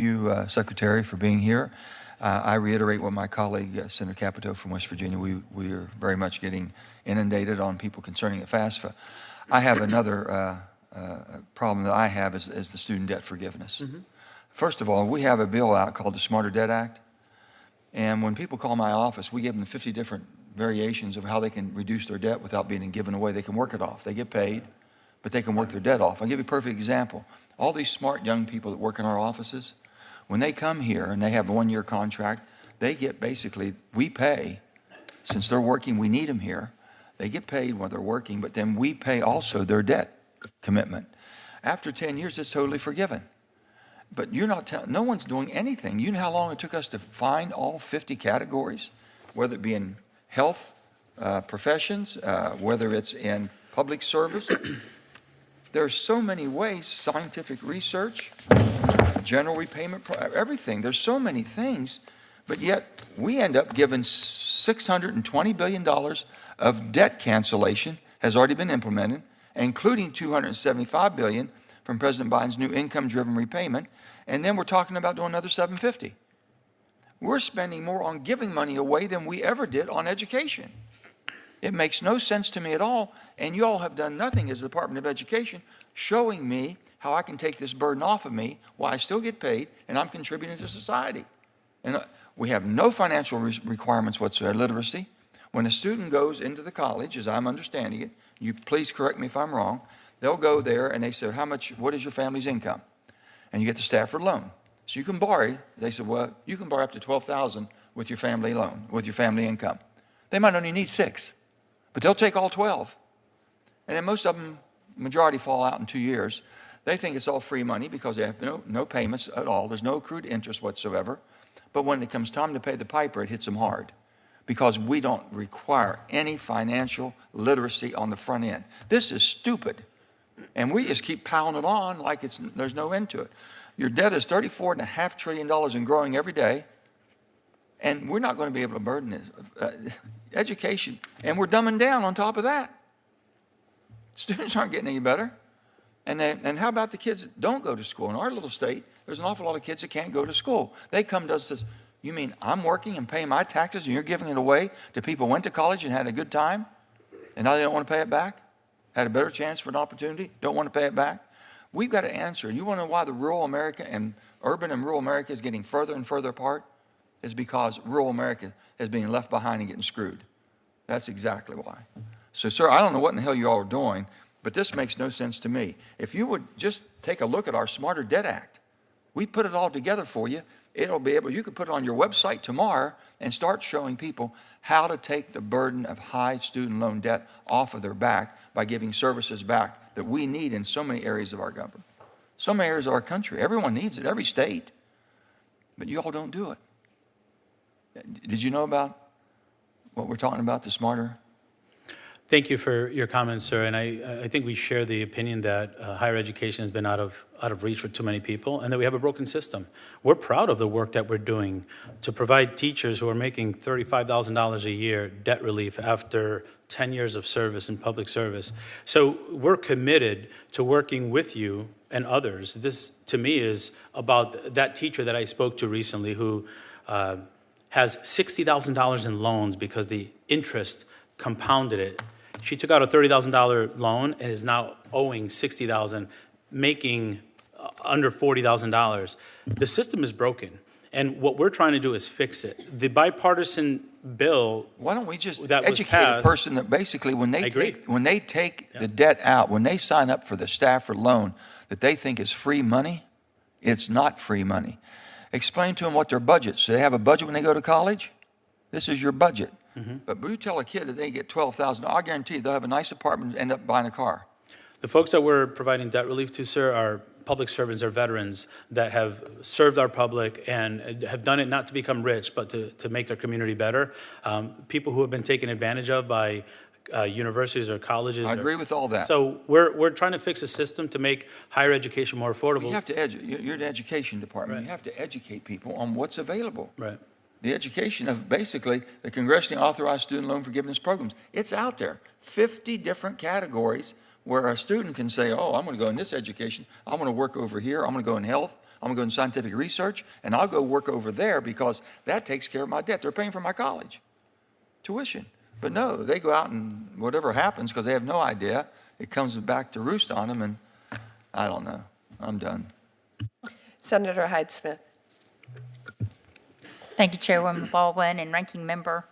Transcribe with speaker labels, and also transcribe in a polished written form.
Speaker 1: you, Secretary, for being here. I reiterate what my colleague, Senator Capito from West Virginia, we are very much getting inundated on people concerning FAFSA. I have another problem that I have is the student debt forgiveness. Mm-hmm. First of all, we have a bill out called the Smarter Debt Act. And when people call my office, we give them 50 different variations of how they can reduce their debt without being given away. They can work it off. They get paid, but they can work their debt off. I'll give you a perfect example. All these smart young people that work in our offices, when they come here and they have a one-year contract, they get basically, we pay, since they're working, we need them here. They get paid when they're working, but then we pay also their debt commitment. After 10 years, it's totally forgiven. But you're not telling, no one's doing anything. You know how long it took us to find all 50 categories, whether it be in health professions, whether it's in public service. There are so many ways, scientific research, general repayment, everything. There's so many things, but yet we end up giving $620 billion of debt cancellation has already been implemented, including $275 billion from President Biden's new income-driven repayment, and then we're talking about doing another $750. We're spending more on giving money away than we ever did on education. It makes no sense to me at all, and you all have done nothing as the Department of Education showing me how I can take this burden off of me while I still get paid and I'm contributing to society. And we have no financial requirements whatsoever, literacy. When a student goes into the college, as I'm understanding it, you please correct me if I'm wrong, they'll go there and they say, what is your family's income? And you get the Stafford loan. So you can borrow, they said, well, you can borrow up to $12,000 with your family loan, with your family income. They might only need 6, but they'll take all 12. And then most of them, majority fall out in 2 years. They think it's all free money because they have no payments at all. There's no accrued interest whatsoever. But when it comes time to pay the piper, it hits them hard because we don't require any financial literacy on the front end. This is stupid. And we just keep piling it on like there's no end to it. Your debt is $34.5 trillion and growing every day. And we're not going to be able to burden this. Education. And we're dumbing down on top of that. Students aren't getting any better. And how about the kids that don't go to school? In our little state, there's an awful lot of kids that can't go to school. They come to us and say, you mean I'm working and paying my taxes and you're giving it away to people who went to college and had a good time? And now they don't want to pay it back? Had a better chance for an opportunity, don't want to pay it back? We've got to answer. And you want to know why the rural America and urban and rural America is getting further and further apart? Is because rural America is being left behind and getting screwed. That's exactly why. So, sir, I don't know what in the hell you all are doing, but this makes no sense to me. If you would just take a look at our Smarter Debt Act, we put it all together for you. You could put it on your website tomorrow and start showing people how to take the burden of high student loan debt off of their back by giving services back that we need in so many areas of our government, so many areas of our country. Everyone needs it, every state, but you all don't do it. Did you know about what we're talking about, the Smarter?
Speaker 2: Thank you for your comments, sir. And I think we share the opinion that higher education has been out of reach for too many people and that we have a broken system. We're proud of the work that we're doing to provide teachers who are making $35,000 a year debt relief after 10 years of service in public service. So we're committed to working with you and others. This, to me, is about that teacher that I spoke to recently who has $60,000 in loans because the interest compounded it. She took out a $30,000 loan and is now owing $60,000, making under $40,000. The system is broken, and what we're trying to do is fix it. The bipartisan bill.
Speaker 1: Why don't we just educate a person that basically when they take the debt out, when they sign up for the Stafford loan that they think is free money, it's not free money. Explain to them what their budget. So they have a budget when they go to college. This is your budget. Mm-hmm. But you tell a kid that they get $12,000, I guarantee they'll have a nice apartment and end up buying a car.
Speaker 2: The folks that we're providing debt relief to, sir, are public servants, they're veterans that have served our public and have done it not to become rich, but to make their community better. People who have been taken advantage of by universities or colleges.
Speaker 1: I agree with all that.
Speaker 2: So we're trying to fix a system to make higher education more affordable.
Speaker 1: You have to you're the education department. Right. You have to educate people on what's available.
Speaker 2: Right.
Speaker 1: The education of basically the congressionally authorized student loan forgiveness programs. It's out there. 50 different categories where a student can say, oh, I'm going to go in this education. I'm going to work over here. I'm going to go in health. I'm going to go into scientific research, and I'll go work over there because that takes care of my debt. They're paying for my college tuition. But no, they go out and whatever happens, because they have no idea, it comes back to roost on them, and I don't know. I'm done.
Speaker 3: Senator Hyde Smith.
Speaker 4: Thank you, Chairwoman Baldwin and Ranking Member